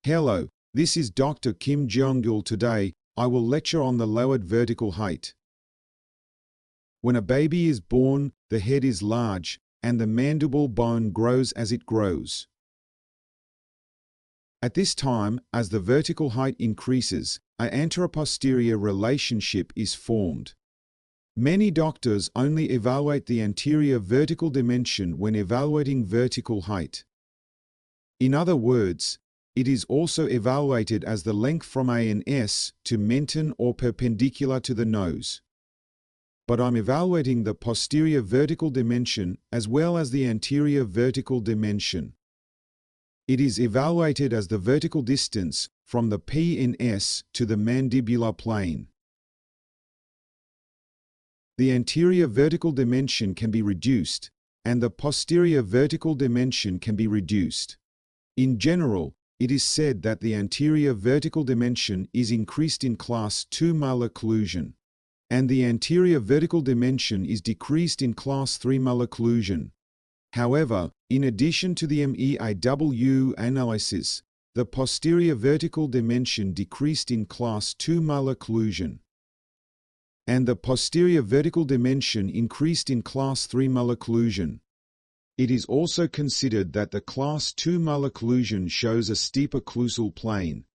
Hello, this is Dr. Kim Jong-il. Today, I will lecture on the lowered vertical height. When a baby is born, the head is large, and the mandible bone grows as it grows. At this time, as the vertical height increases, an anteroposterior relationship is formed. Many doctors only evaluate the anterior vertical dimension when evaluating vertical height. In other words, it is also evaluated as the length from ANS to menton or perpendicular to the nose. But I'm evaluating the posterior vertical dimension as well as the anterior vertical dimension. It is evaluated as the vertical distance from the PNS to the mandibular plane. The anterior vertical dimension can be reduced, and the posterior vertical dimension can be reduced. In general, it is said that the anterior vertical dimension is increased in Class 2 malocclusion, and the anterior vertical dimension is decreased in Class 3 malocclusion. However, in addition to the MEAW analysis, the posterior vertical dimension decreased in Class 2 malocclusion, and the posterior vertical dimension increased in Class 3 malocclusion. It is also considered that the Class 2 malocclusion shows a steep occlusal plane,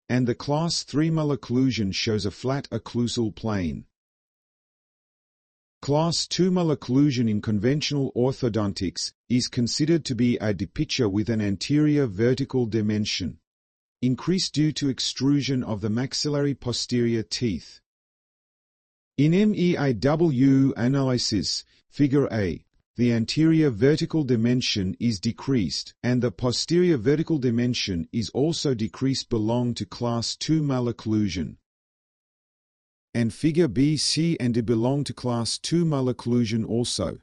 and the Class 3 malocclusion shows a flat occlusal plane. Class 2 malocclusion in conventional orthodontics is considered to be a picture with an anterior vertical dimension increased due to extrusion of the maxillary posterior teeth. In MEAW analysis, Figure A, the anterior vertical dimension is decreased, and the posterior vertical dimension is also decreased belong to Class 2 malocclusion. And Figure B, C and D belong to Class 2 malocclusion also.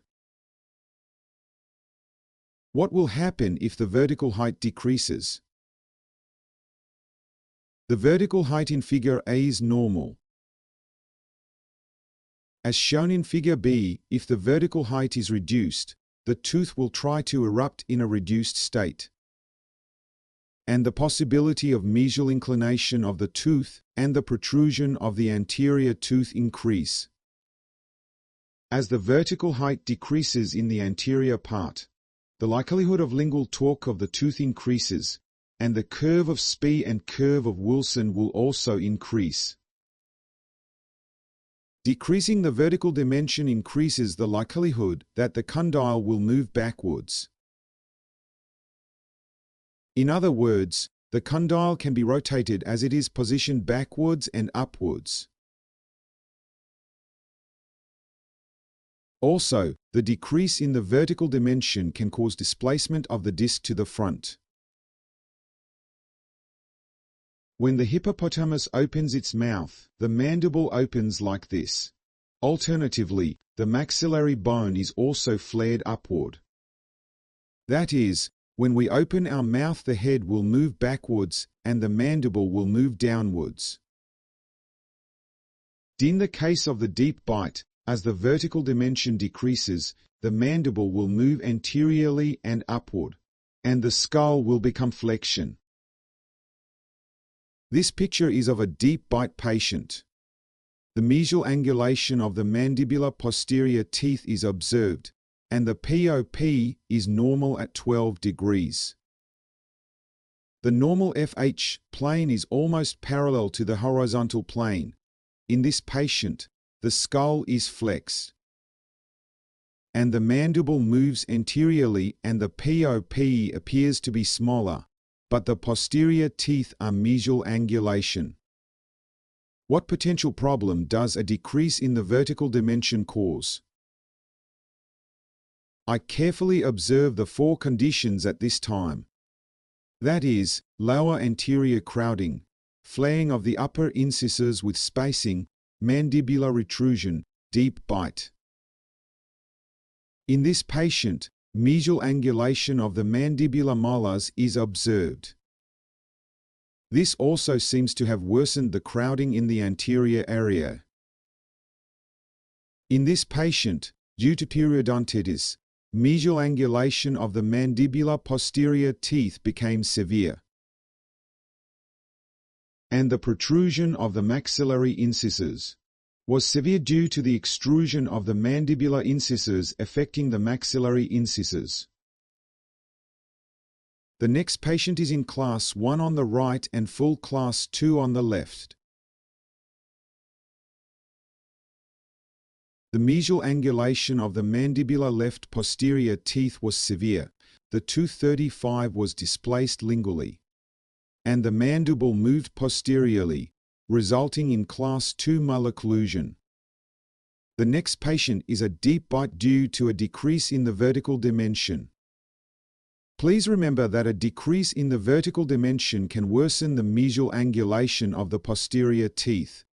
What will happen if the vertical height decreases? The vertical height in Figure A is normal. As shown in Figure B, if the vertical height is reduced, the tooth will try to erupt in a reduced state, and the possibility of mesial inclination of the tooth and the protrusion of the anterior tooth increase. As the vertical height decreases in the anterior part, the likelihood of lingual torque of the tooth increases, and the curve of Spee and curve of Wilson will also increase. Decreasing the vertical dimension increases the likelihood that the condyle will move backwards. In other words, the condyle can be rotated as it is positioned backwards and upwards. Also, the decrease in the vertical dimension can cause displacement of the disc to the front. When the hippopotamus opens its mouth, the mandible opens like this. Alternatively, the maxillary bone is also flared upward. That is, when we open our mouth, the head will move backwards and the mandible will move downwards. In the case of the deep bite, as the vertical dimension decreases, the mandible will move anteriorly and upward, and the skull will become flexion. This picture is of a deep bite patient. The mesial angulation of the mandibular posterior teeth is observed, and the POP is normal at 12 degrees. The normal FH plane is almost parallel to the horizontal plane. In this patient, the skull is flexed, and the mandible moves anteriorly, and the POP appears to be smaller, but the posterior teeth are mesial angulation. What potential problem does a decrease in the vertical dimension cause? I carefully observe the 4 conditions at this time. That is, lower anterior crowding, flaying of the upper incisors with spacing, mandibular retrusion, deep bite. In this patient, mesial angulation of the mandibular molars is observed. This also seems to have worsened the crowding in the anterior area. In this patient, due to periodontitis, mesial angulation of the mandibular posterior teeth became severe. and the protrusion of the maxillary incisors was severe due to the extrusion of the mandibular incisors affecting the maxillary incisors. The next patient is in class 1 on the right and full class 2 on the left. The mesial angulation of the mandibular left posterior teeth was severe, the tooth 35 was displaced lingually, and the mandible moved posteriorly, resulting in class 2 malocclusion. The next patient is a deep bite due to a decrease in the vertical dimension. Please remember that a decrease in the vertical dimension can worsen the mesial angulation of the posterior teeth.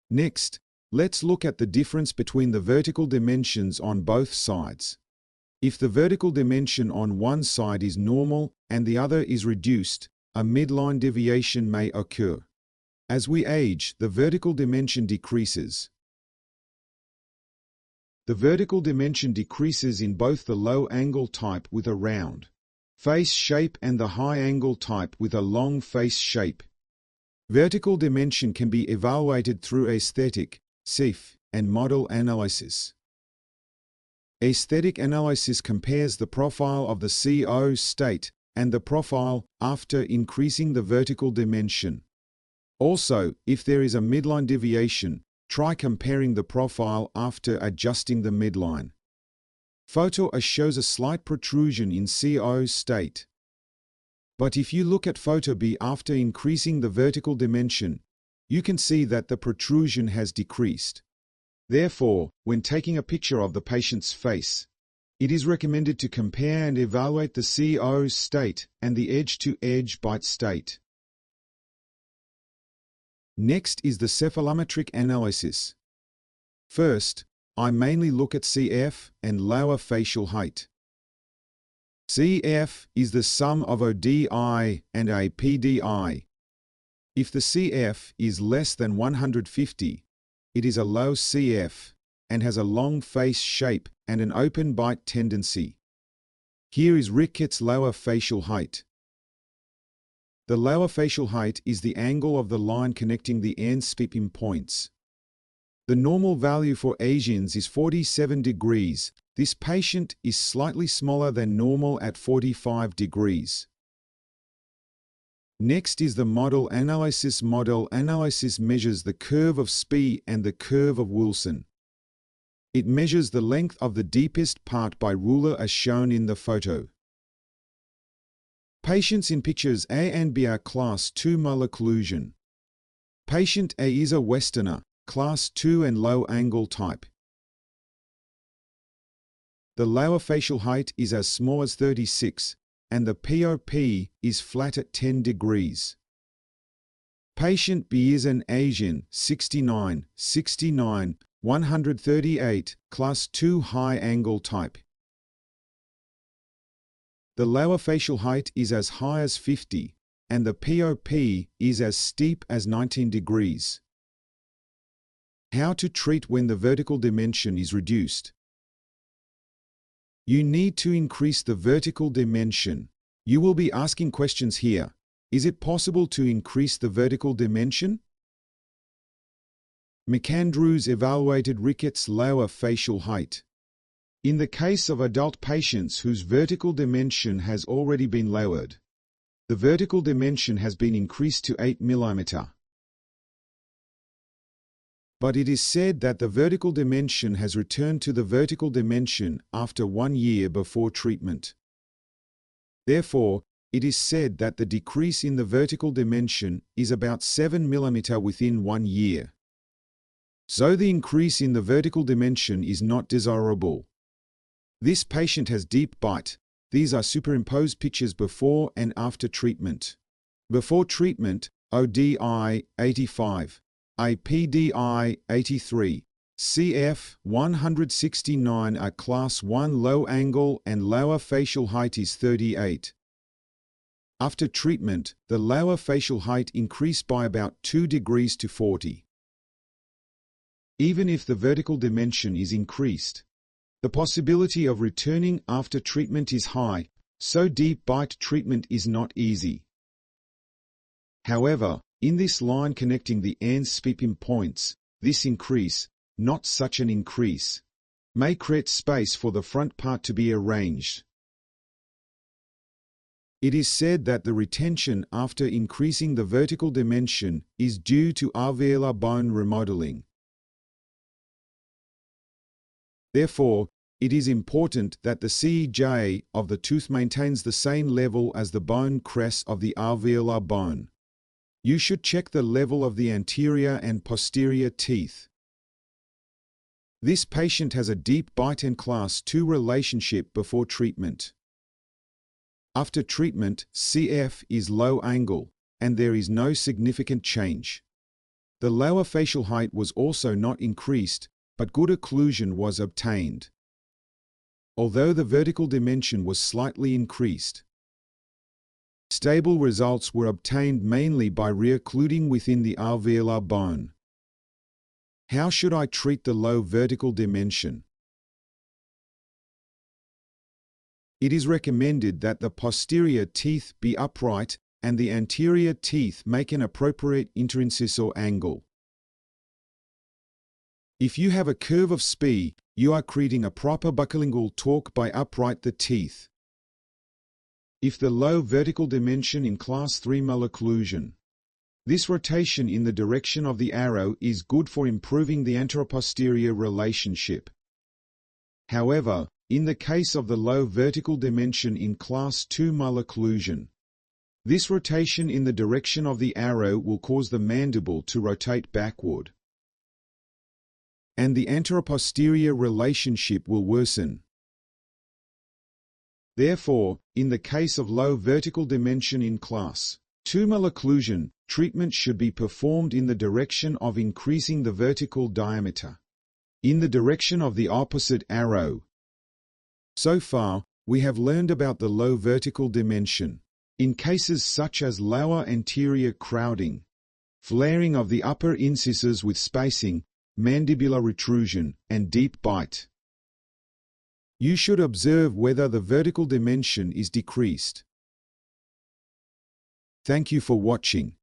Next, let's look at the difference between the vertical dimensions on both sides. If the vertical dimension on one side is normal and the other is reduced, a midline deviation may occur. As we age, the vertical dimension decreases. The vertical dimension decreases in both the low-angle type with a round face shape and the high-angle type with a long face shape. Vertical dimension can be evaluated through aesthetic, SIF, and model analysis. Aesthetic analysis compares the profile of the CO state and the profile after increasing the vertical dimension. Also, if there is a midline deviation, try comparing the profile after adjusting the midline. Photo A shows a slight protrusion in CO state. But if you look at photo B after increasing the vertical dimension, you can see that the protrusion has decreased. Therefore, when taking a picture of the patient's face, it is recommended to compare and evaluate the CO state and the edge-to-edge bite state. Next is the cephalometric analysis. First, I mainly look at CF and lower facial height. CF is the sum of ODI and APDI. If the CF is less than 150, it is a low CF and has a long face shape and an open bite tendency. Here is Ricketts' lower facial height. The lower facial height is the angle of the line connecting the end-spipping points. The normal value for Asians is 47 degrees. This patient is slightly smaller than normal at 45 degrees. Next is the model analysis. Model analysis measures the curve of Spee and the curve of Wilson. It measures the length of the deepest part by ruler as shown in the photo. Patients in pictures A and B are class 2 malocclusion. Patient A is a Westerner, class 2 and low angle type. The lower facial height is as small as 36, and the POP is flat at 10 degrees. Patient B is an Asian, 69, 138, class 2 high angle type. The lower facial height is as high as 50, and the POP is as steep as 19 degrees. How to treat when the vertical dimension is reduced? You need to increase the vertical dimension. You will be asking questions here. Is it possible to increase the vertical dimension? McAndrews evaluated Ricketts' lower facial height. In the case of adult patients whose vertical dimension has already been lowered, the vertical dimension has been increased to 8 mm. But it is said that the vertical dimension has returned to the vertical dimension after 1 year before treatment. Therefore, it is said that the decrease in the vertical dimension is about 7 mm within 1 year. So the increase in the vertical dimension is not desirable. This patient has deep bite. These are superimposed pictures before and after treatment. Before treatment, ODI 85, APDI 83, CF 169 are class 1 low angle and lower facial height is 38. After treatment, the lower facial height increased by about 2 degrees to 40. Even if the vertical dimension is increased, the possibility of returning after treatment is high, so deep bite treatment is not easy. However, In this line connecting the end-spipim points, this increase, not such an increase, may create space for the front part to be arranged. It is said that the retention after increasing the vertical dimension is due to alveolar bone remodeling. Therefore, it is important that the CEJ of the tooth maintains the same level as the bone crest of the alveolar bone. You should check the level of the anterior and posterior teeth. This patient has a deep bite and class 2 relationship before treatment. After treatment, CF is low angle, and there is no significant change. The lower facial height was also not increased, but good occlusion was obtained, although the vertical dimension was slightly increased. Stable results were obtained mainly by re-occluding within the alveolar bone. How should I treat the low vertical dimension? It is recommended that the posterior teeth be upright and the anterior teeth make an appropriate interincisor angle. If you have a curve of SPI, you are creating a proper buccolingual torque by upright the teeth. If the low vertical dimension in class 3 malocclusion, this rotation in the direction of the arrow is good for improving the anteroposterior relationship. However, in the case of the low vertical dimension in class 2 malocclusion, this rotation in the direction of the arrow will cause the mandible to rotate backward, and the anteroposterior relationship will worsen. Therefore, in the case of low vertical dimension in class 2 malocclusion, treatment should be performed in the direction of increasing the vertical diameter, in the direction of the opposite arrow. So far, we have learned about the low vertical dimension in cases such as lower anterior crowding, flaring of the upper incisors with spacing, mandibular retrusion, and deep bite. You should observe whether the vertical dimension is decreased. Thank you for watching.